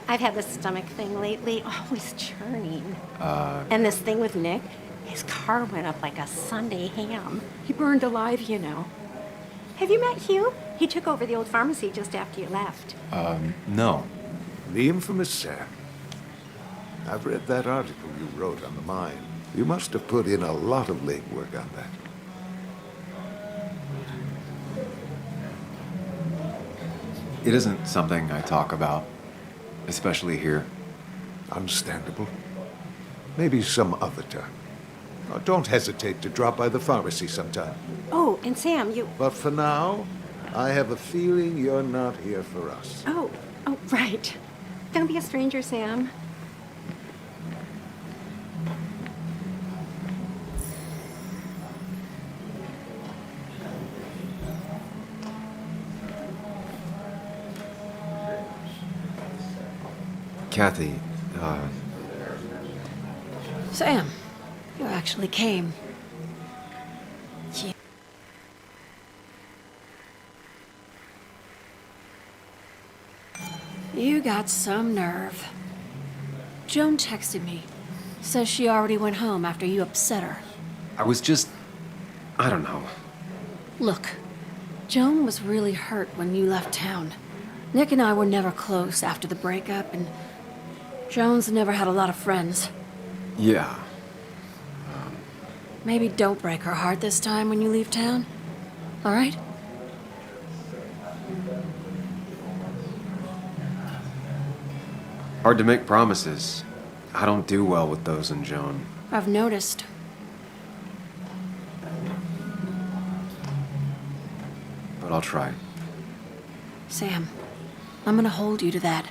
I've had this stomach thing lately, always churning. And this thing with Nick, his car went up like a Sunday ham. He burned alive, you know. Have you met Hugh? He took over the old pharmacy just after you left. No. The infamous Sam. I've read that article you wrote on the mine. You must have put in a lot of legwork on that. It isn't something I talk about, especially here. Understandable. Maybe some other time. Don't hesitate to drop by the pharmacy sometime. Oh, and Sam, you... But for now, I have a feeling you're not here for us. Oh, right. Don't be a stranger, Sam. Kathy, Sam, you actually came. You got some nerve. Joan texted me. Says she already went home after you upset her. I was just... I don't know. Look, Joan was really hurt when you left town. Nick and I were never close after the breakup, and Joan's never had a lot of friends. Yeah. Maybe don't break her heart this time when you leave town. All right? Hard to make promises. I don't do well with those in Joan. I've noticed. But I'll try. Sam, I'm gonna hold you to that.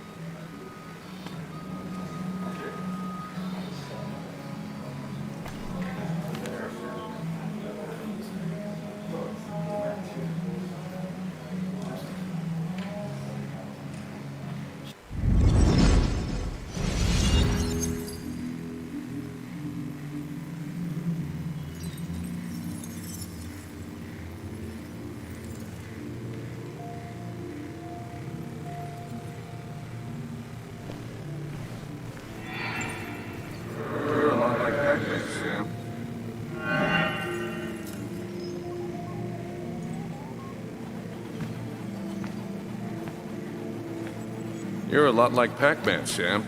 You're a lot like Pac-Man, Sam.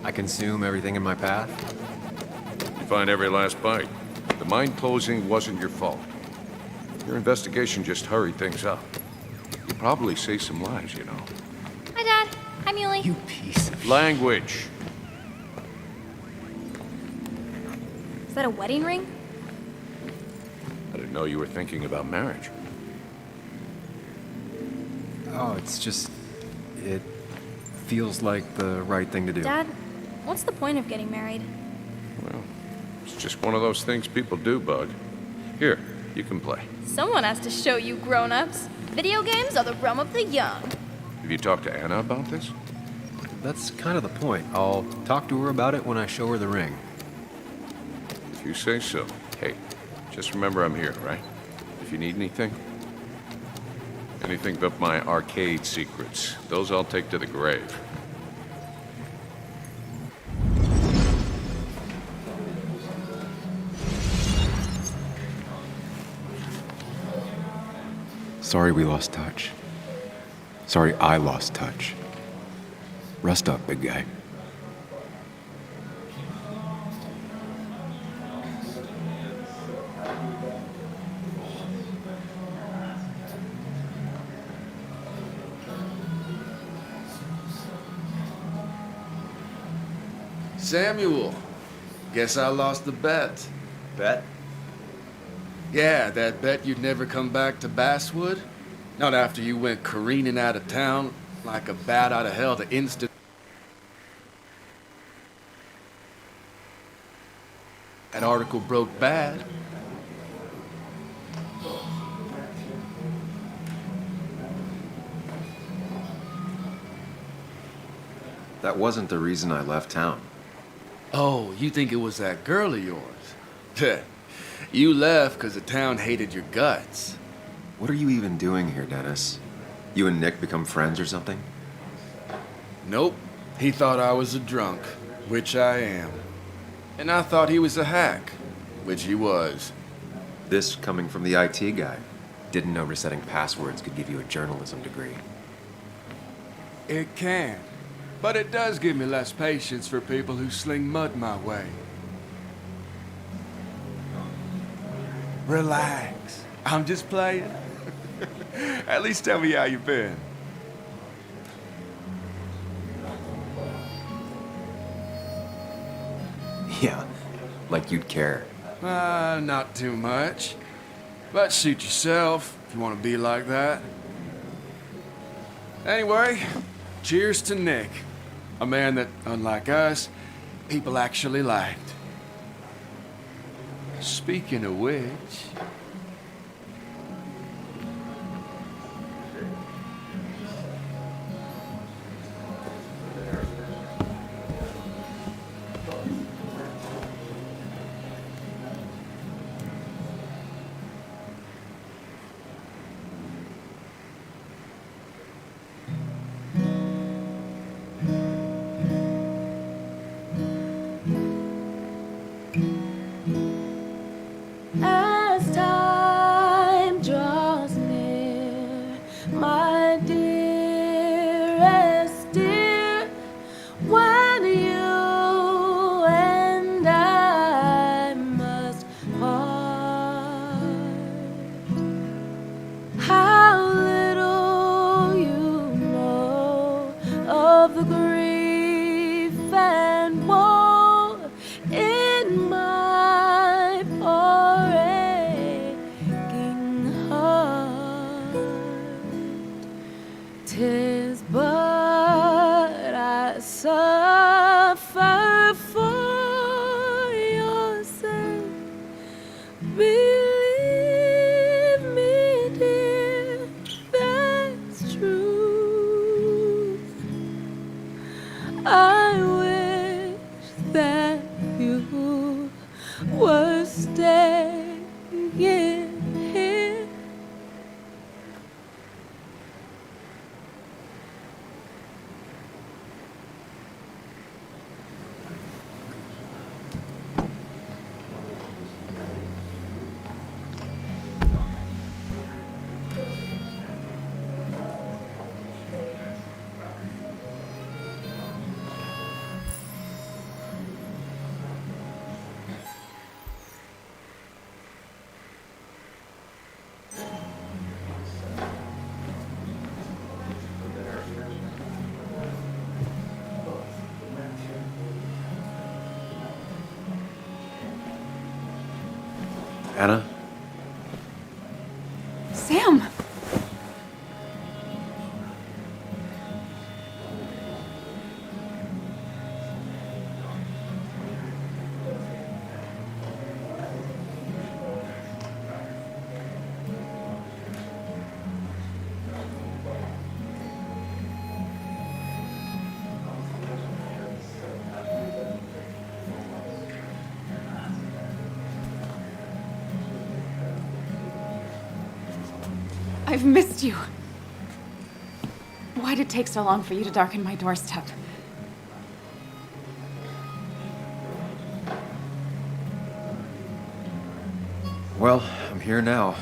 I consume everything in my path. You find every last bite. The mine closing wasn't your fault. Your investigation just hurried things up. You probably saved some lives, you know. Hi, Dad. Hi, Muley. You piece of... Language. Is that a wedding ring? I didn't know you were thinking about marriage. Oh, it's just... It feels like the right thing to do. Dad, what's the point of getting married? Well, it's just one of those things people do, Bug. Here, you can play. Someone has to show you grown-ups. Video games are the realm of the young. Have you talked to Anna about this? That's kind of the point. I'll talk to her about it when I show her the ring. If you say so. Hey, just remember I'm here, right? If you need anything. Anything but my arcade secrets. Those I'll take to the grave. Sorry we lost touch. Sorry I lost touch. Rest up, big guy. Samuel, guess I lost the bet. Bet? Yeah, that bet you'd never come back to Basswood? Not after you went careening out of town like a bat out of hell to instant... That article broke bad. That wasn't the reason I left town. Oh, you think it was that girl of yours? You left because the town hated your guts. What are you even doing here, Dennis? You and Nick become friends or something? Nope. He thought I was a drunk, which I am. And I thought he was a hack, which he was. This coming from the IT guy. Didn't know resetting passwords could give you a journalism degree. It can. But it does give me less patience for people who sling mud my way. Relax. I'm just playing. At least tell me how you been. Yeah, like you'd care. Not too much. But suit yourself if you want to be like that. Anyway, cheers to Nick. A man that, unlike us, people actually liked. Speaking of which... As time draws near, my dearest dear, when you and I must part, how little you know of the grief and woe in my poor aching heart. 'Tis but I suffer for your sake. Believe me, dear, that's true. I wish that you were staying here. Anna? Sam! I've missed you. Why'd it take so long for you to darken my doorstep? Well, I'm here now.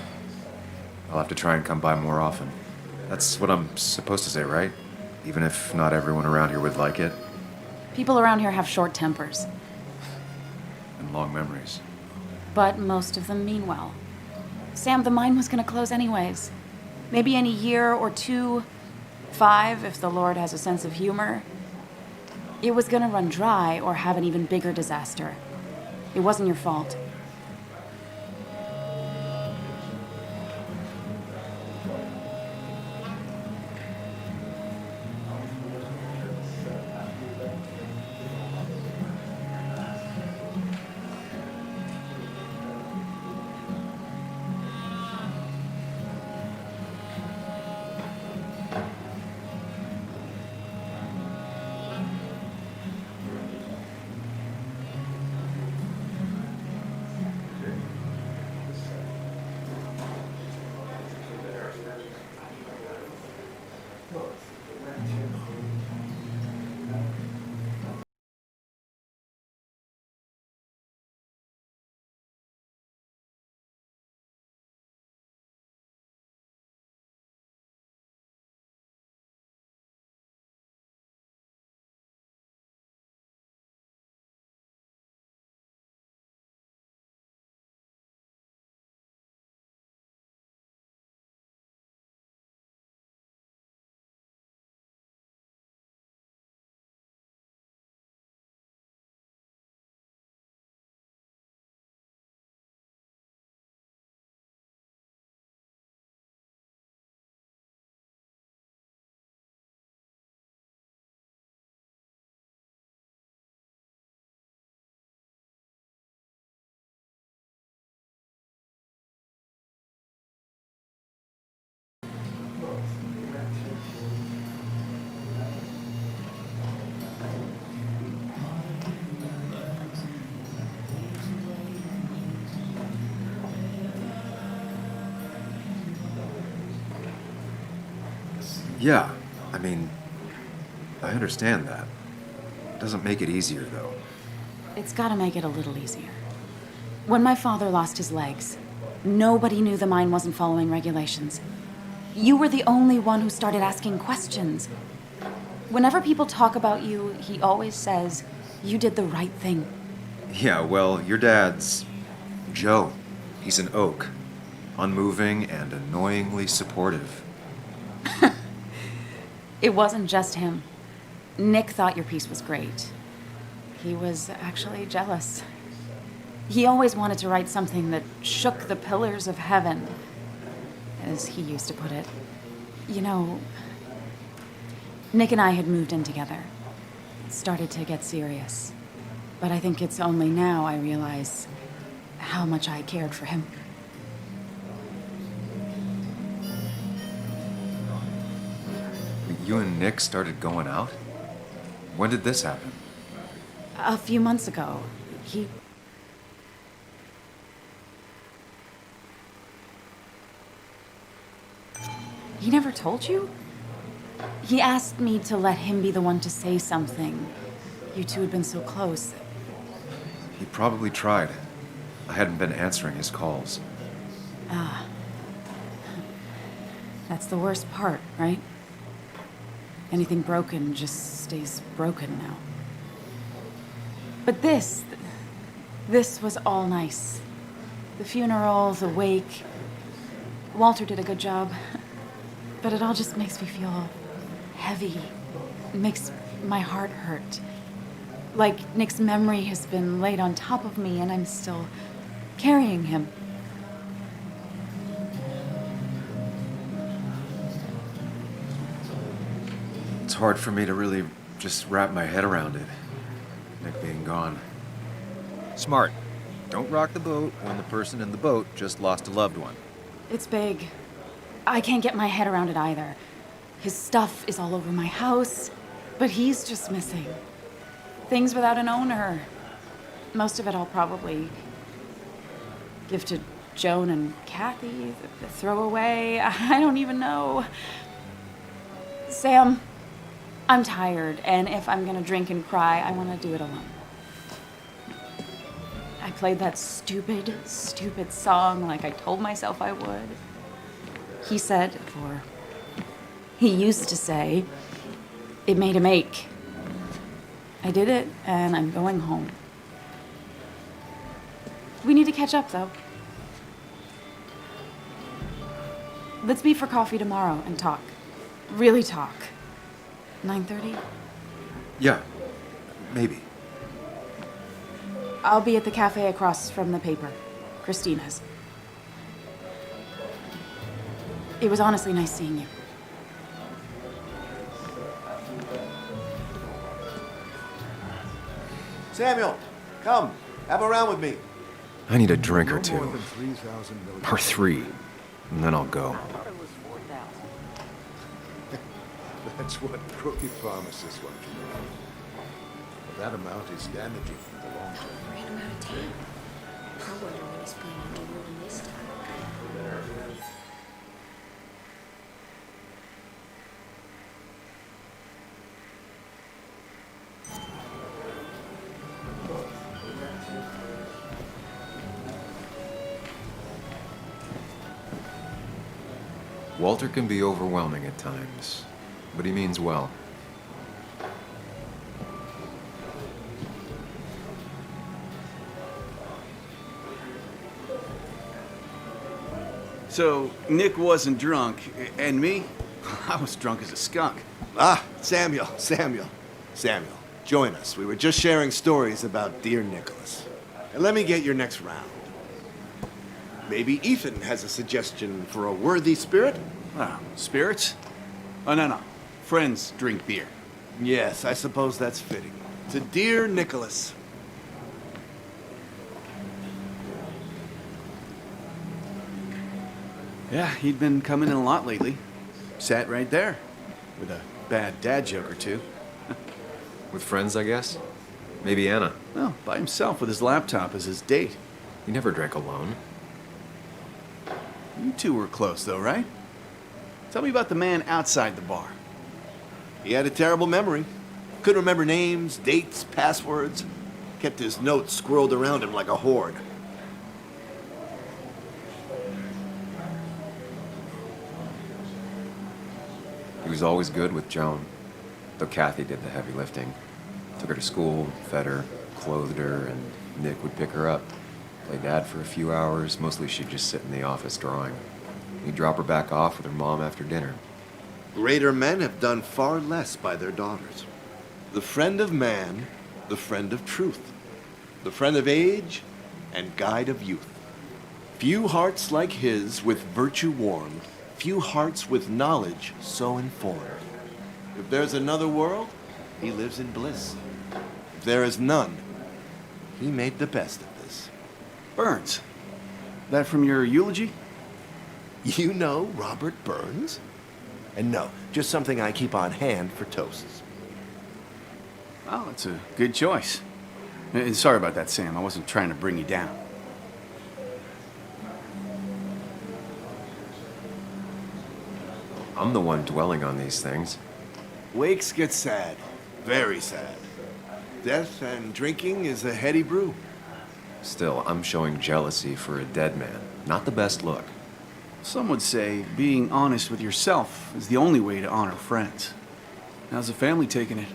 I'll have to try and come by more often. That's what I'm supposed to say, right? Even if not everyone around here would like it. People around here have short tempers, And long memories. but most of them mean well. Sam, the mine was gonna close anyways. Maybe in a year or 2, 5, if the Lord has a sense of humor. It was gonna run dry or have an even bigger disaster. It wasn't your fault. Yeah, I mean, I understand that. It doesn't make it easier, though. It's gotta make it a little easier. When my father lost his legs, nobody knew the mine wasn't following regulations. You were the only one who started asking questions. Whenever people talk about you, he always says, you did the right thing. Yeah, well, your dad's Joe. He's an oak. Unmoving and annoyingly supportive. It wasn't just him. Nick thought your piece was great. He was actually jealous. He always wanted to write something that shook the pillars of heaven, as he used to put it. You know, Nick and I had moved in together. It started to get serious. But I think it's only now I realize how much I cared for him. You and Nick started going out? When did this happen? A few months ago, he never told you? He asked me to let him be the one to say something. You two had been so close. He probably tried. I hadn't been answering his calls. That's the worst part, right? Anything broken just stays broken now. But this was all nice. The funeral, the wake. Walter did a good job. But it all just makes me feel heavy. It makes my heart hurt. Like Nick's memory has been laid on top of me and I'm still carrying him. It's hard for me to really just wrap my head around it. Nick being gone. Smart. Don't rock the boat when the person in the boat just lost a loved one. It's big. I can't get my head around it either. His stuff is all over my house, but he's just missing. Things without an owner. Most of it I'll probably give to Joan and Kathy, throw away. I don't even know. Sam, I'm tired, and if I'm gonna drink and cry, I want to do it alone. I played that stupid song like I told myself I would. He said, or he used to say, it made him ache. I did it, and I'm going home. We need to catch up, though. Let's meet for coffee tomorrow and talk. Really talk. 9:30? Yeah, maybe. I'll be at the cafe across from the paper. Christina's. It was honestly nice seeing you. Samuel, come. Have a round with me. I need a drink or No more two. than 3,000 million. Or 3. And then I'll go. That's what crooked pharmacists want to know. But that amount is damaging in the long term. Ran him out of town. I wonder what he's planning to ruin this time. Walter can be overwhelming at times, but he means well. So, Nick wasn't drunk, and me? I was drunk as a skunk. Samuel. Join us. We were just sharing stories about dear Nicholas. And let me get your next round. Maybe Ethan has a suggestion for a worthy spirit? Oh, spirits? Oh, no. Friends drink beer. Yes, I suppose that's fitting. To dear Nicholas. Yeah, he'd been coming in a lot lately. Sat right there, with a bad dad joke or two. With friends, I guess? Maybe Anna. Well, by himself with his laptop as his date. He never drank alone. You two were close, though, right? Tell me about the man outside the bar. He had a terrible memory. Couldn't remember names, dates, passwords. Kept his notes squirreled around him like a hoard. He was always good with Joan, though Kathy did the heavy lifting. Took her to school, fed her, clothed her, and Nick would pick her up. Play dad for a few hours. Mostly she'd just sit in the office drawing. He'd drop her back off with her mom after dinner. Greater men have done far less by their daughters. The friend of man, the friend of truth. The friend of age, and guide of youth. Few hearts like his with virtue warmed, few hearts with knowledge so informed. If there's another world, he lives in bliss. If there is none, he made the best of this. Burns. That from your eulogy? You know Robert Burns? And no, just something I keep on hand for toasts. Well, that's a good choice. Sorry about that, Sam. I wasn't trying to bring you down. I'm the one dwelling on these things. Wakes get sad. Very sad. Death and drinking is a heady brew. Still, I'm showing jealousy for a dead man. Not the best look. Some would say being honest with yourself is the only way to honor friends. How's the family taking it?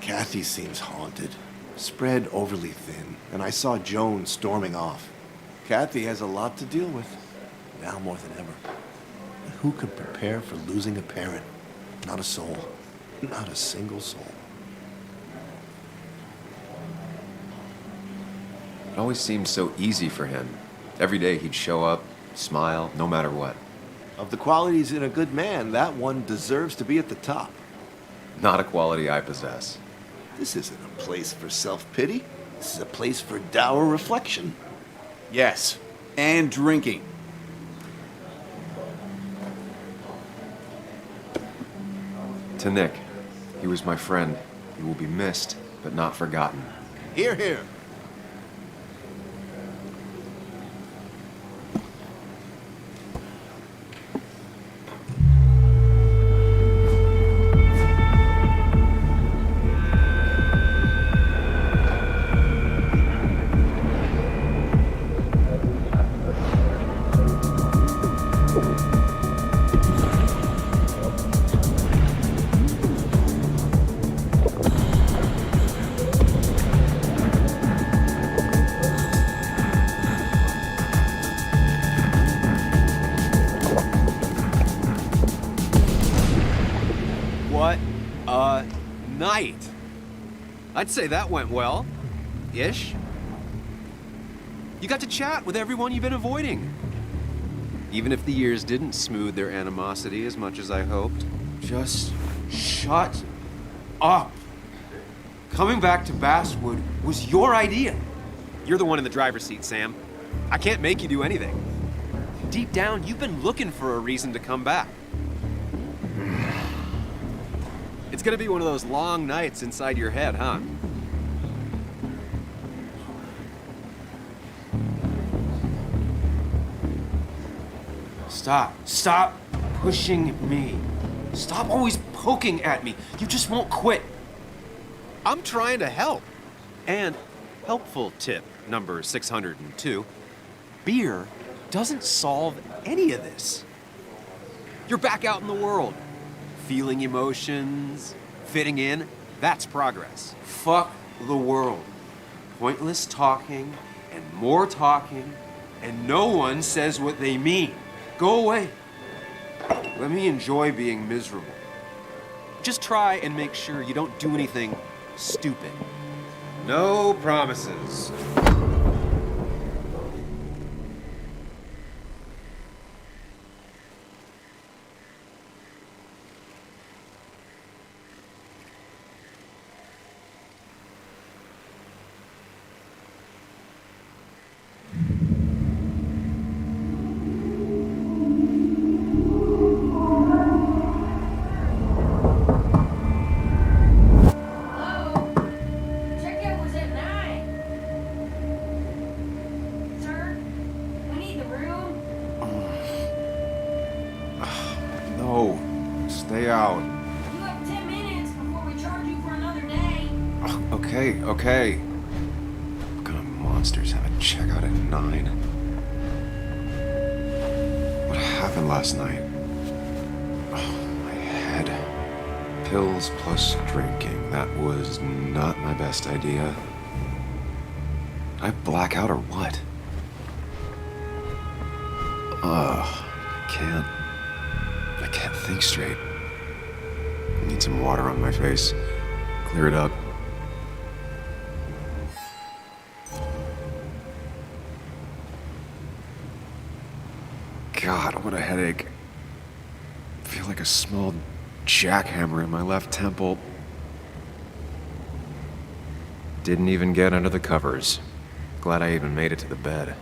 Kathy seems haunted. Spread overly thin, and I saw Joan storming off. Kathy has a lot to deal with, now more than ever. And who could prepare for losing a parent? Not a soul. Not a single soul. It always seemed so easy for him. Every day he'd show up, smile, no matter what. Of the qualities in a good man, that one deserves to be at the top. Not a quality I possess. This isn't a place for self-pity. This is a place for dour reflection. Yes, and drinking. To Nick, he was my friend. He will be missed, but not forgotten. Hear, hear. What a night! I'd say that went well. Ish. You got to chat with everyone you've been avoiding. Even if the years didn't smooth their animosity as much as I hoped. Just shut up. Coming back to Basswood was your idea. You're the one in the driver's seat, Sam. I can't make you do anything. Deep down, you've been looking for a reason to come back. It's gonna be one of those long nights inside your head, huh? Stop pushing me. Stop always poking at me. You just won't quit. I'm trying to help. And helpful tip number 602, beer doesn't solve any of this. You're back out in the world. Feeling emotions, fitting in, that's progress. Fuck the world. Pointless talking and more talking, and no one says what they mean. Go away. Let me enjoy being miserable. Just try and make sure you don't do anything stupid. No promises. Stay out. You have 10 minutes before we charge you for another day. Oh, okay. What kind of monsters have a checkout at 9? What happened last night? Oh, my head. Pills plus drinking. That was not my best idea. Did I black out or what? I can't think straight. I need some water on my face. Clear it up. God, what a headache. I feel like a small jackhammer in my left temple. Didn't even get under the covers. Glad I even made it to the bed.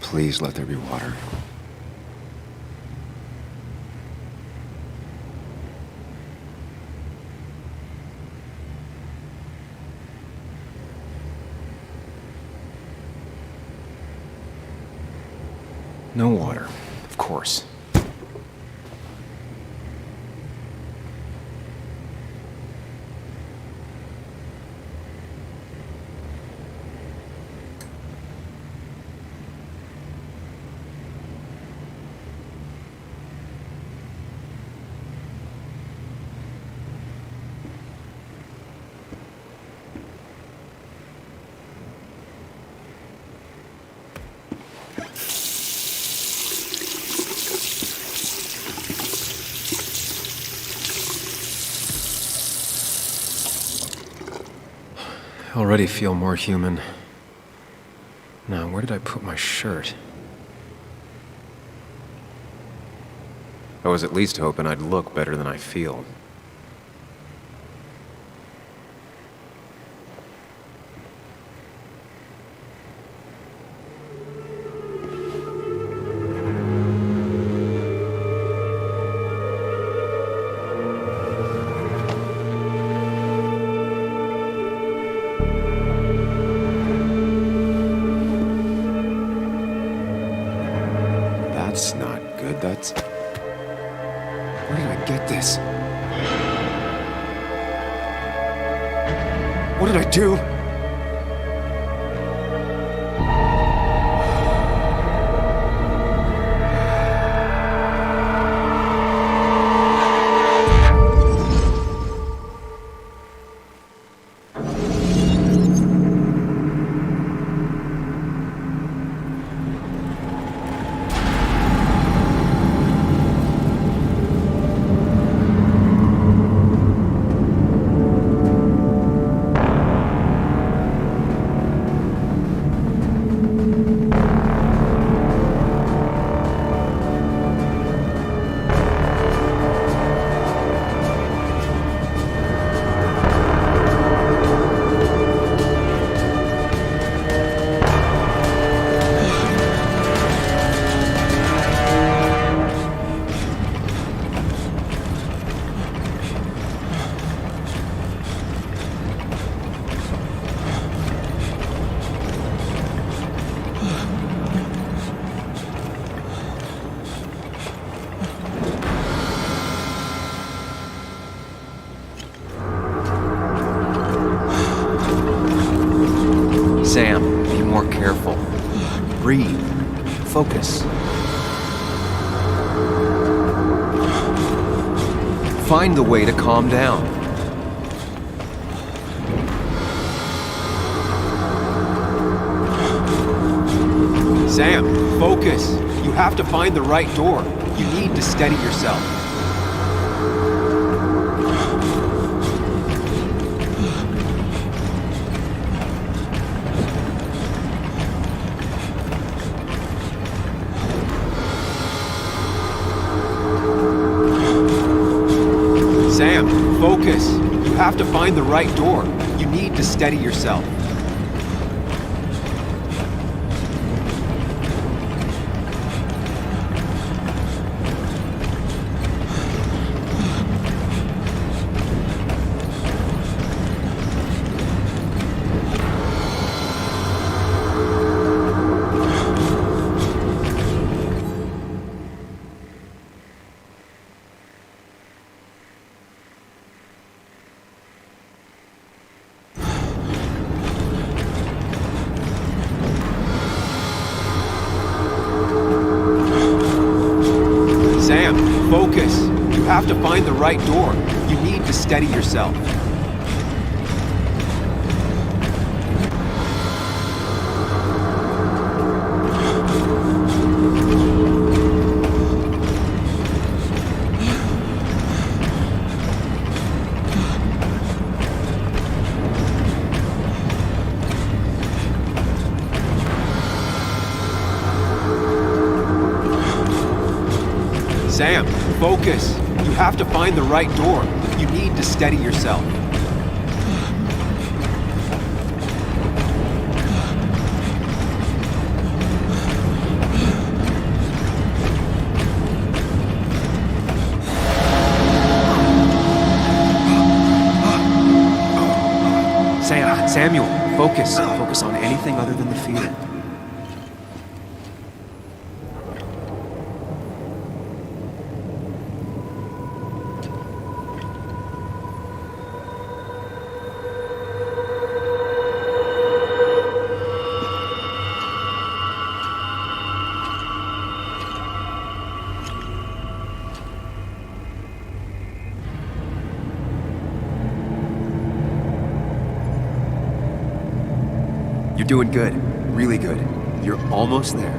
Please let there be water. No water, of course. I already feel more human. Now, where did I put my shirt? I was at least hoping I'd look better than I feel. That's not good. That's... Where did I get this? What did I do? Sam, be more careful. Breathe. Focus. Find the way to calm down. Sam, focus. You have to find the right door. You need to steady yourself. Sam, focus. You have to find the right door. You need to steady yourself. have to find the right door. You need to steady yourself. Sam, focus. You have to find the right door. You need to steady yourself. Samuel, focus. Focus on anything other than the fear. You're doing good. Really good. You're almost there.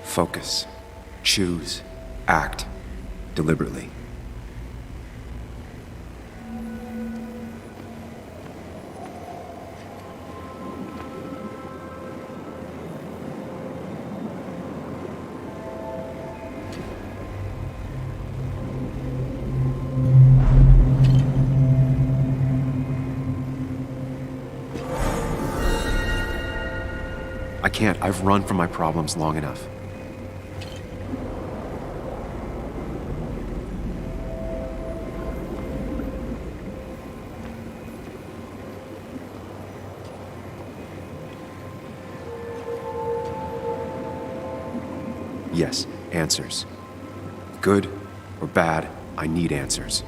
Focus. Choose. Act. Deliberately. I can't. I've run from my problems long enough. Yes, answers. Good or bad, I need answers.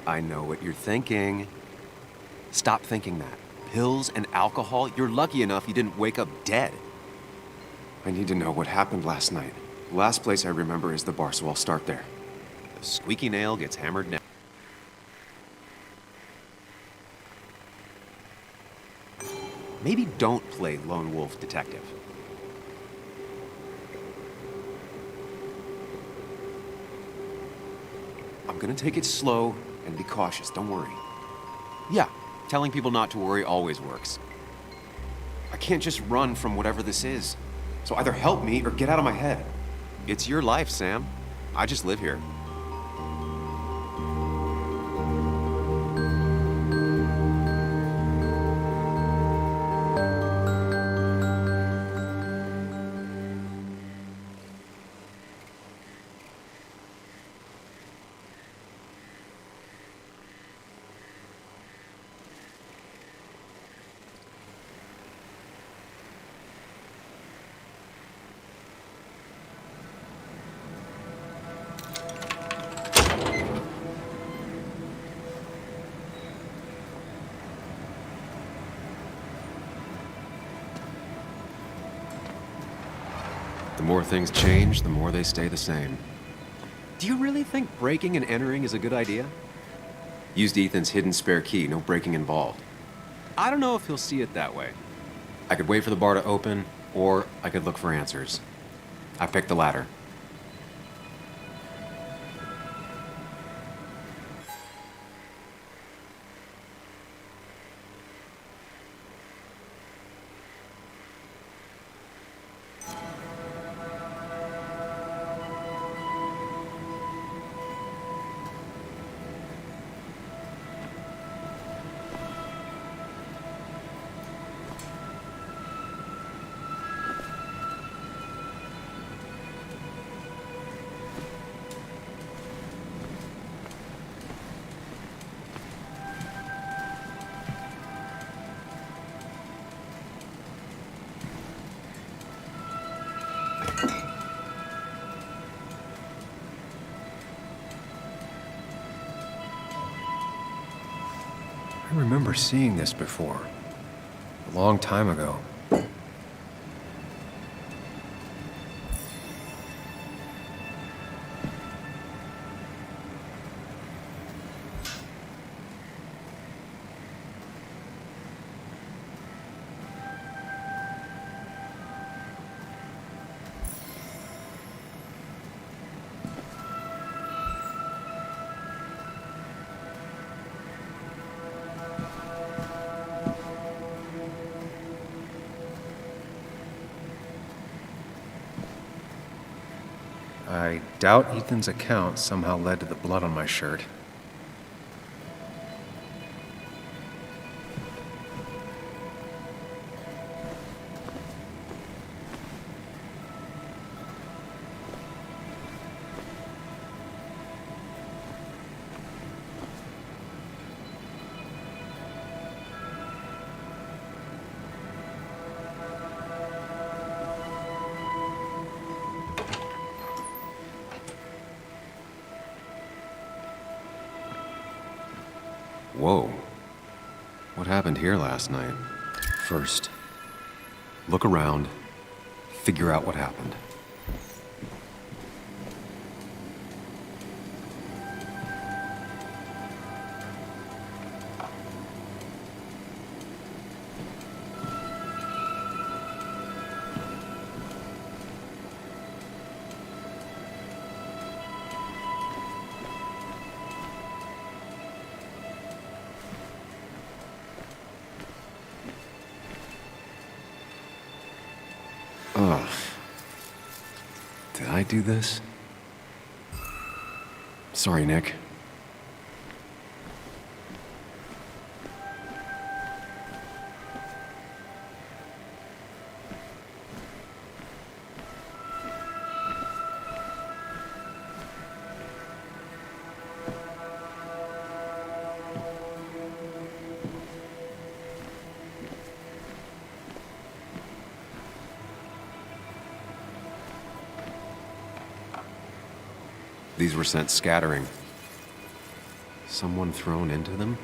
I know what you're thinking. Stop thinking that. Pills and alcohol, you're lucky enough you didn't wake up dead. I need to know what happened last night. The last place I remember is the bar, so I'll start there. The squeaky nail gets hammered now. Maybe don't play lone wolf detective. I'm gonna take it slow and be cautious, don't worry. Yeah, telling people not to worry always works. I can't just run from whatever this is. So either help me or get out of my head. It's your life, Sam. I just live here. The more things change, the more they stay the same. Do you really think breaking and entering is a good idea? Used Ethan's hidden spare key, no breaking involved. I don't know if he'll see it that way. I could wait for the bar to open, or I could look for answers. I picked the latter. I remember seeing this before. A long time ago. I doubt Ethan's account somehow led to the blood on my shirt. Whoa. What happened here last night? First, look around, figure out what happened. Ugh. Did I do this? Sorry, Nick. These were sent scattering. Someone thrown into them?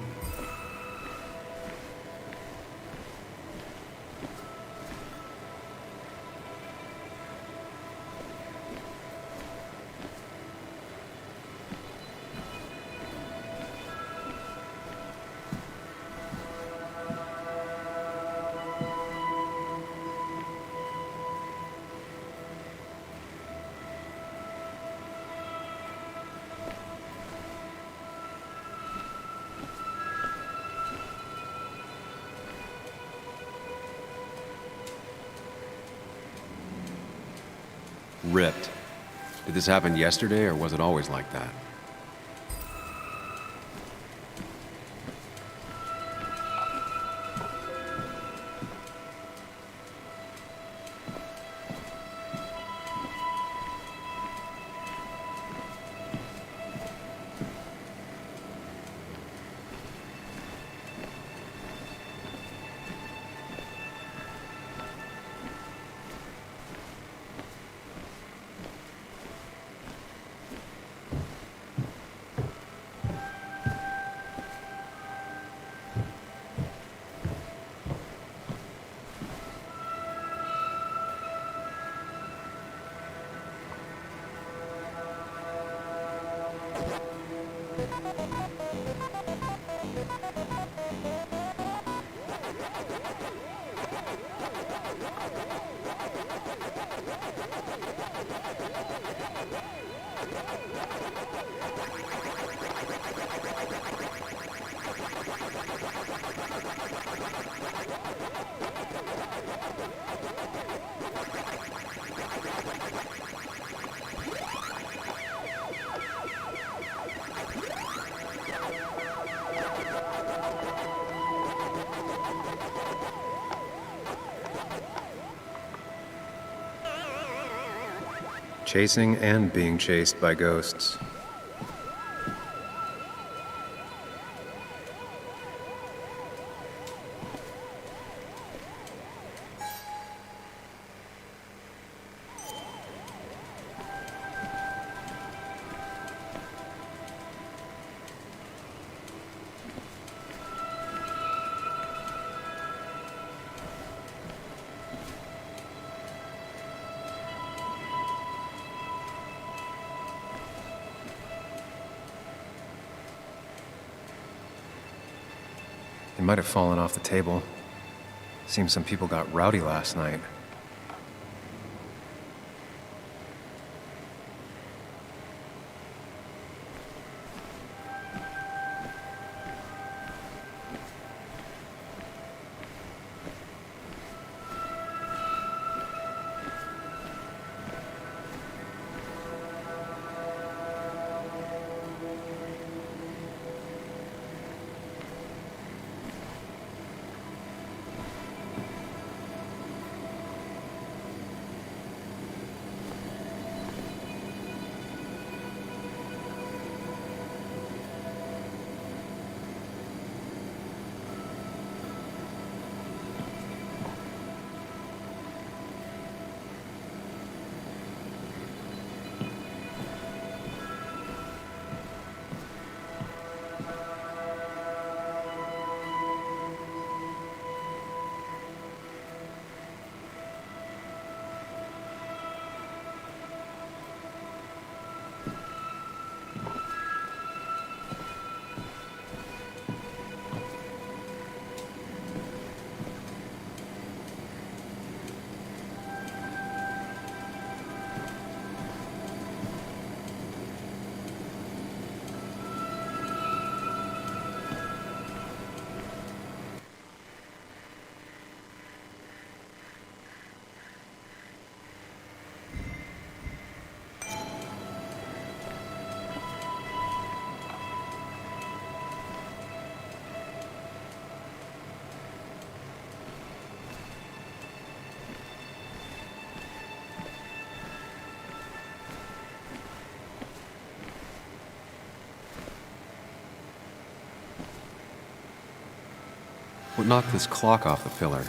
Ripped. Did this happen yesterday, or was it always like that? Chasing and being chased by ghosts. He might have fallen off the table. Seems some people got rowdy last night. What knocked this clock off the pillar?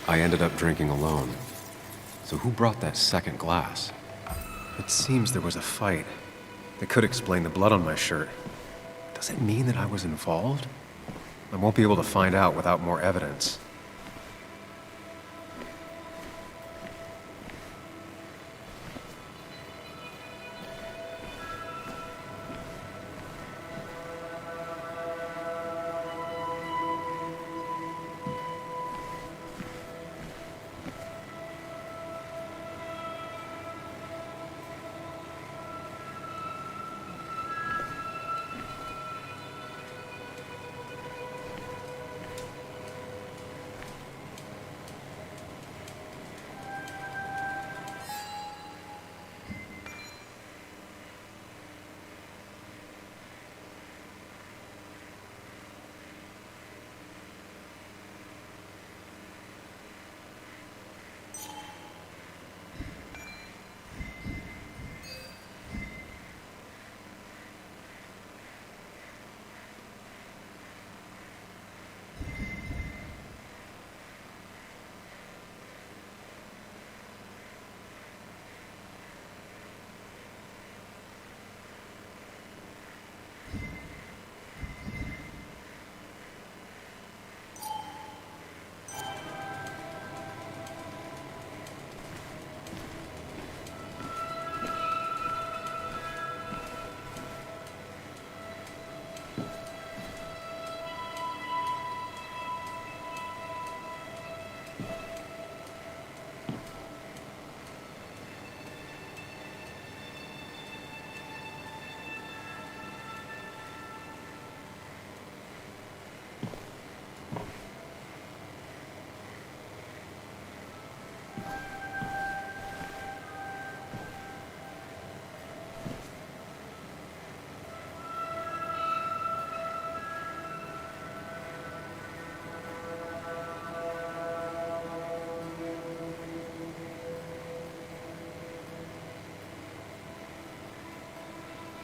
I ended up drinking alone. So who brought that second glass? It seems there was a fight. That could explain the blood on my shirt. Does it mean that I was involved? I won't be able to find out without more evidence.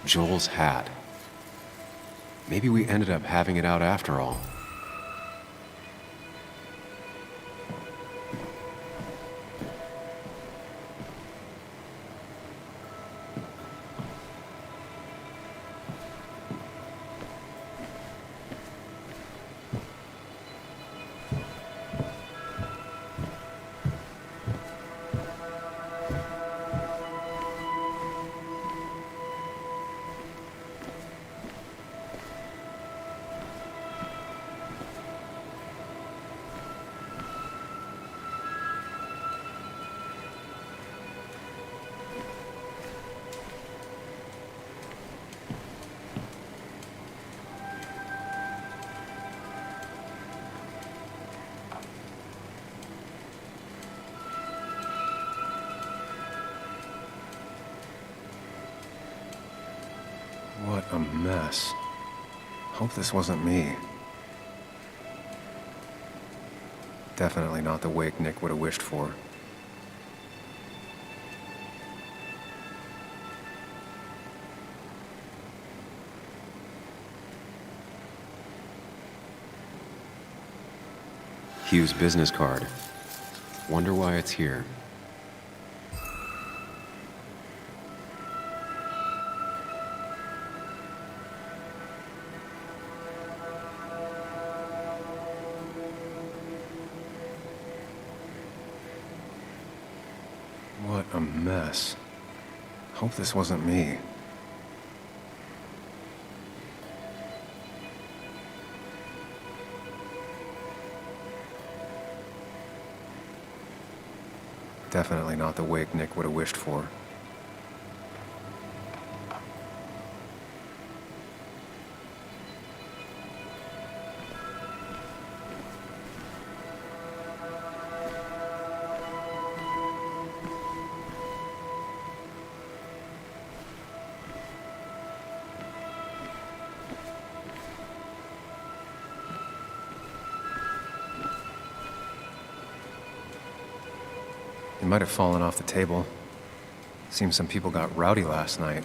Joel's hat. Maybe we ended up having it out after all. What a mess. Hope this wasn't me. Definitely not the wake Nick would have wished for. Hugh's business card. Wonder why it's here. What a mess. Hope this wasn't me. Definitely not the wake Nick would have wished for. It might have fallen off the table. Seems some people got rowdy last night.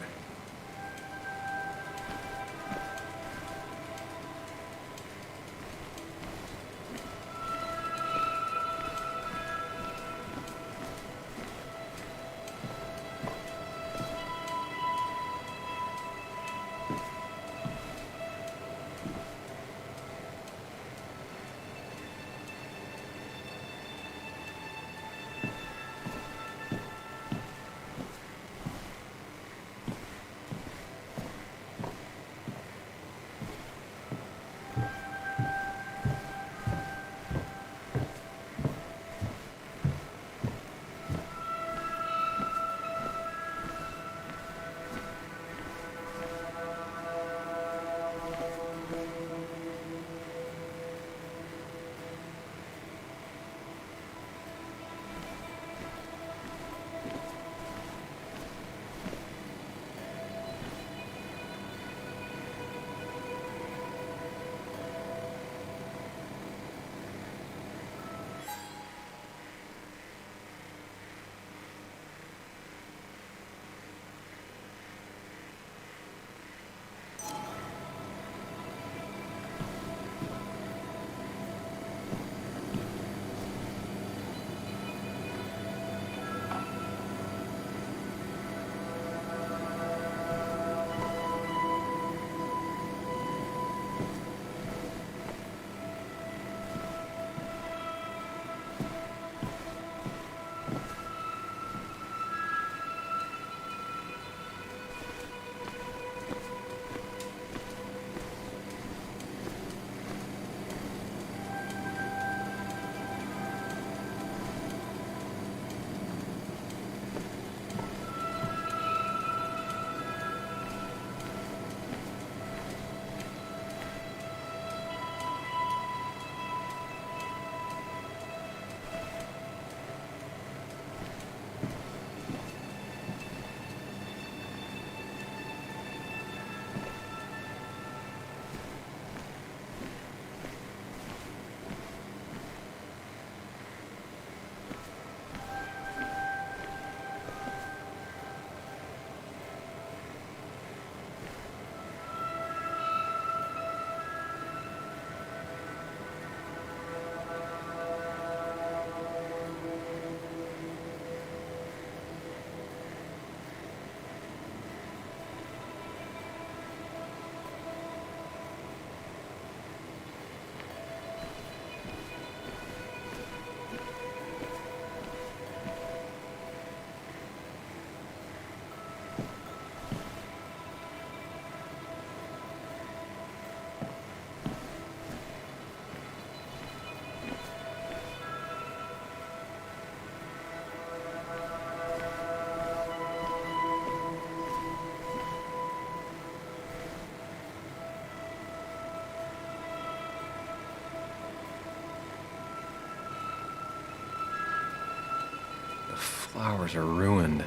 Flowers are ruined.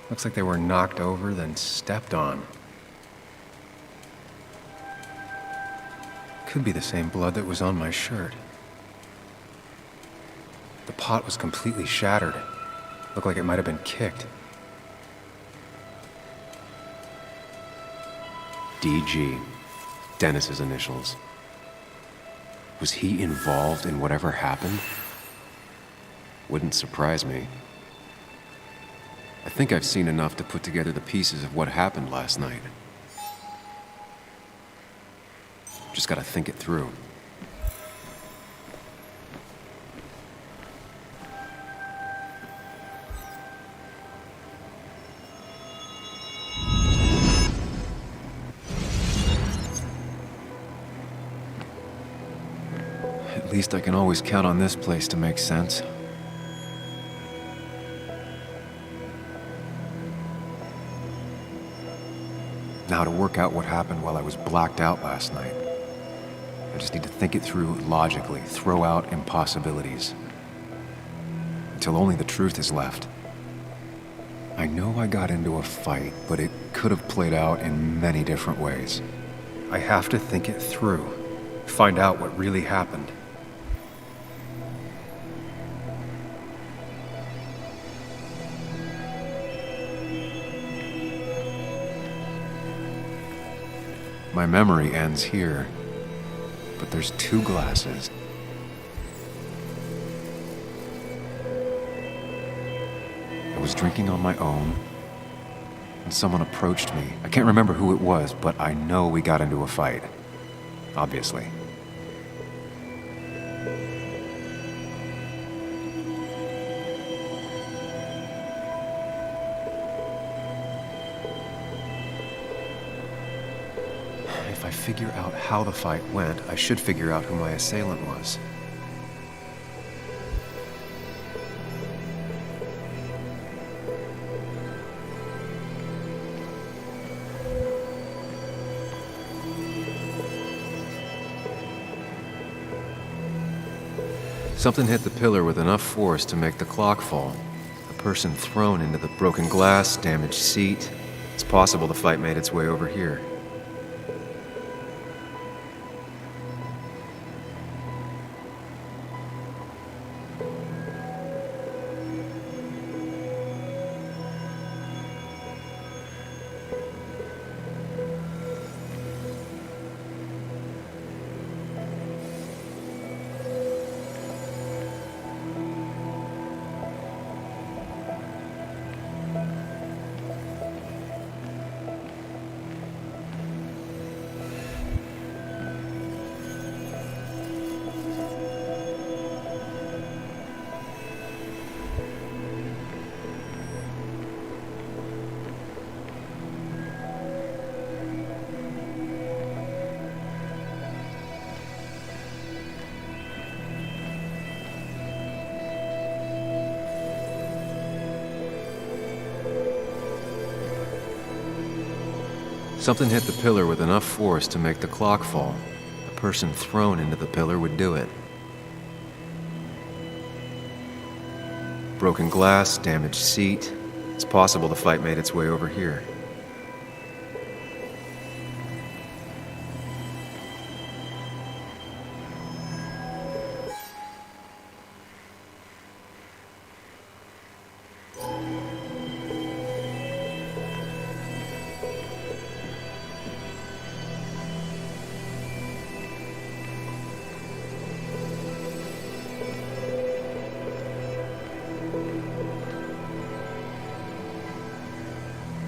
Looks like they were knocked over, then stepped on. Could be the same blood that was on my shirt. The pot was completely shattered. Looked like it might have been kicked. DG. Dennis's initials. Was he involved in whatever happened? Wouldn't surprise me. I think I've seen enough to put together the pieces of what happened last night. Just gotta think it through. At least I can always count on this place to make sense. Now to work out what happened while I was blacked out last night. I just need to think it through logically, throw out impossibilities. Until only the truth is left. I know I got into a fight, but it could have played out in many different ways. I have to think it through, find out what really happened. My memory ends here, but there's 2 glasses. I was drinking on my own, and someone approached me. I can't remember who it was, but I know we got into a fight. Obviously. If I figure out how the fight went, I should figure out who my assailant was. Something hit the pillar with enough force to make the clock fall. A person thrown into the broken glass, damaged seat. It's possible the fight made its way over here. Something hit the pillar with enough force to make the clock fall. A person thrown into the pillar would do it. Broken glass, damaged seat. It's possible the fight made its way over here.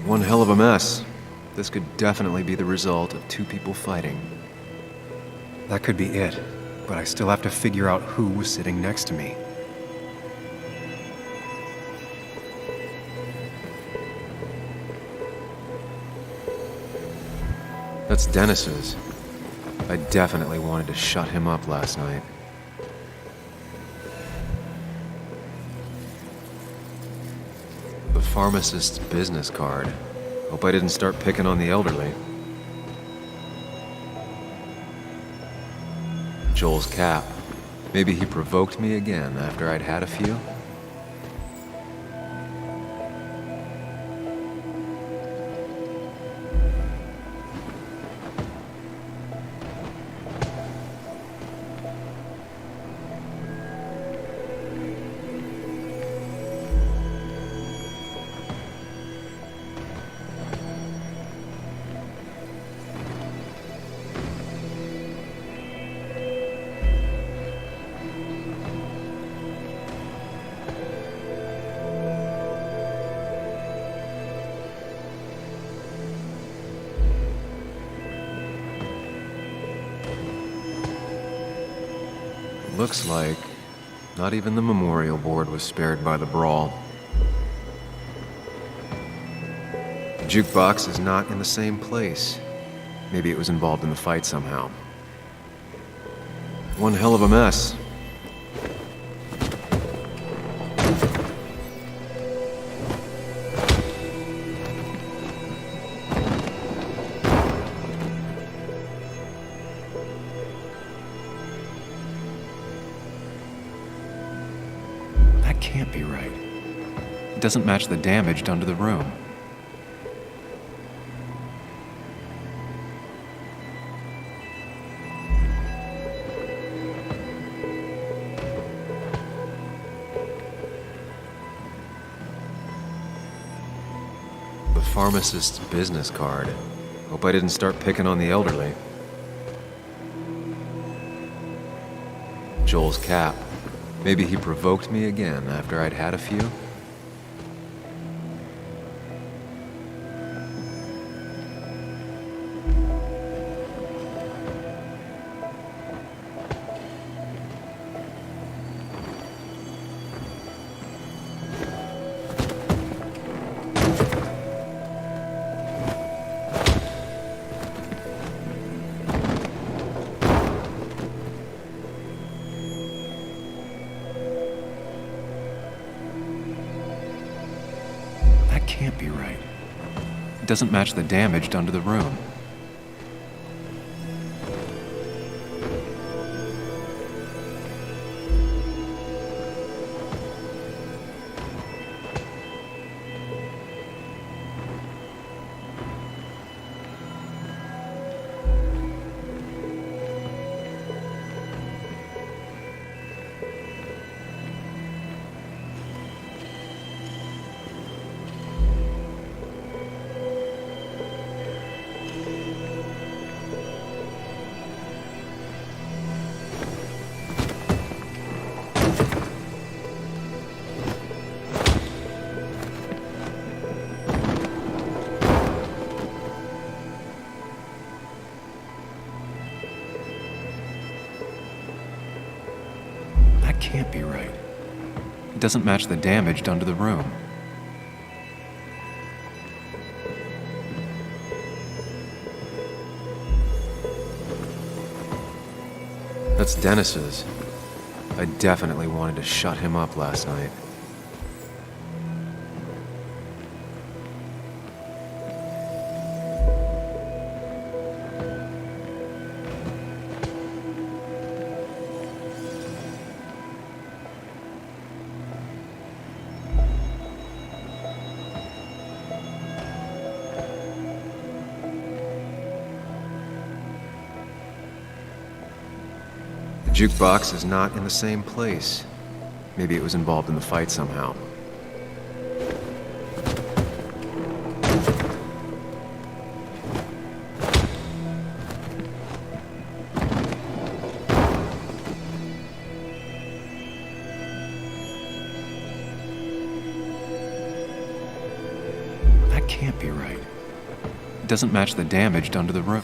One hell of a mess. This could definitely be the result of 2 people fighting. That could be it, but I still have to figure out who was sitting next to me. That's Dennis's. I definitely wanted to shut him up last night. The pharmacist's business card. Hope I didn't start picking on the elderly. Joel's cap. Maybe he provoked me again after I'd had a few. Looks like not even the memorial board was spared by the brawl. The jukebox is not in the same place. Maybe it was involved in the fight somehow. One hell of a mess. That can't be right. It doesn't match the damage done to the room. The pharmacist's business card. Hope I didn't start picking on the elderly. Joel's cap. Maybe he provoked me again after I'd had a few? Can't be right. It doesn't match the damage done to the room. That can't be right. It doesn't match the damage done to the room. That's Dennis's. I definitely wanted to shut him up last night. The jukebox is not in the same place. Maybe it was involved in the fight somehow. That can't be right. It doesn't match the damage done to the room.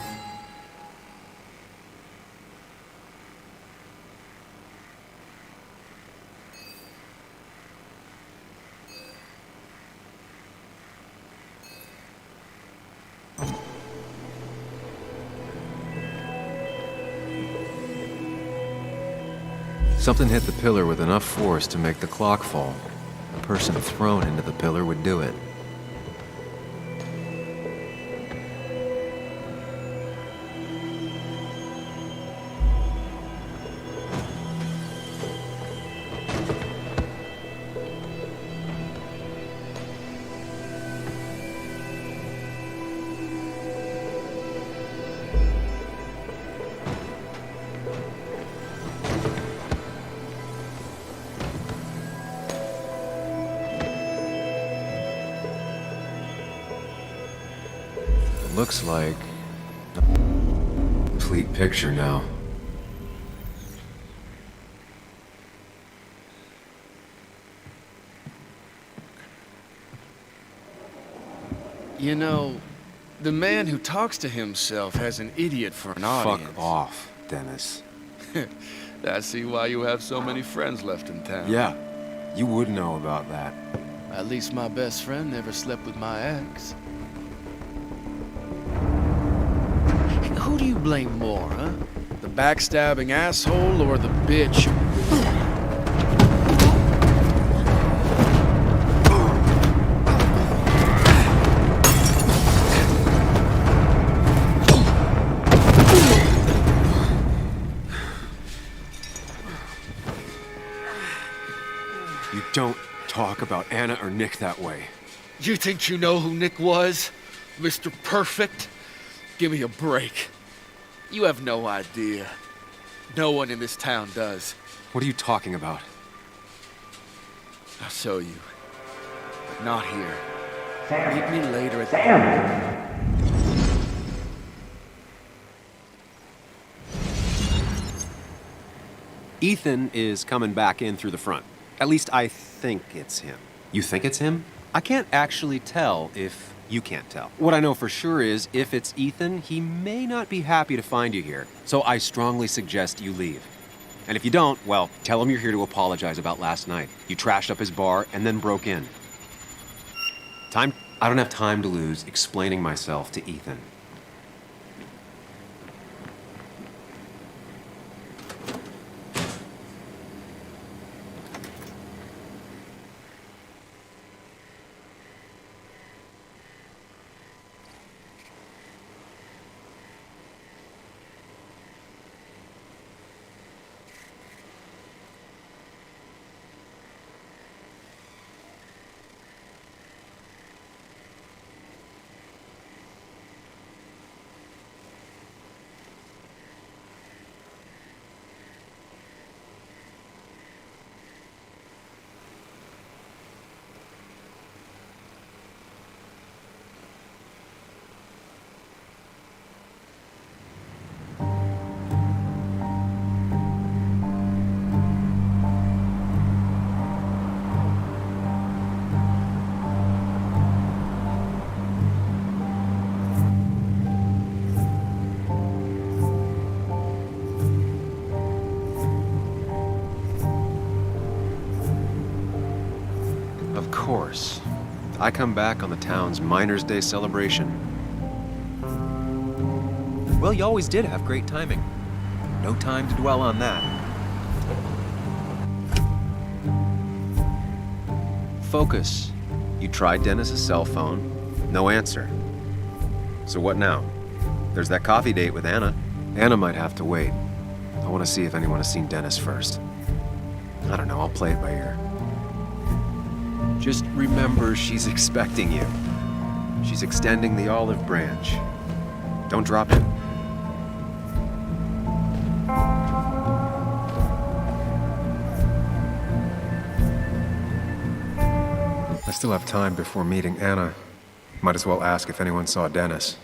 Something hit the pillar with enough force to make the clock fall. A person thrown into the pillar would do it. Looks like a complete picture now. You know, the man who talks to himself has an idiot for an audience. Fuck off, Dennis. I see why you have so many friends left in town. Yeah, you would know about that. At least my best friend never slept with my ex. Who do you blame more, huh? The backstabbing asshole or the bitch? You don't talk about Anna or Nick that way. You think you know who Nick was? Mr. Perfect? Give me a break. You have no idea. No one in this town does. What are you talking about? I'll show you. But not here. Meet me later at the... Ethan is coming back in through the front. At least I think it's him. You think it's him? I can't actually tell if you can't tell. What I know for sure is if it's Ethan, he may not be happy to find you here. So I strongly suggest you leave. And if you don't, well, tell him you're here to apologize about last night. You trashed up his bar and then broke in. Time? I don't have time to lose explaining myself to Ethan. Of course. I come back on the town's Miners' Day celebration. Well, you always did have great timing. No time to dwell on that. Focus. You tried Dennis's cell phone. No answer. So what now? There's that coffee date with Anna. Anna might have to wait. I want to see if anyone has seen Dennis first. I don't know, I'll play it by ear. Just remember she's expecting you. She's extending the olive branch. Don't drop it. I still have time before meeting Anna. Might as well ask if anyone saw Dennis.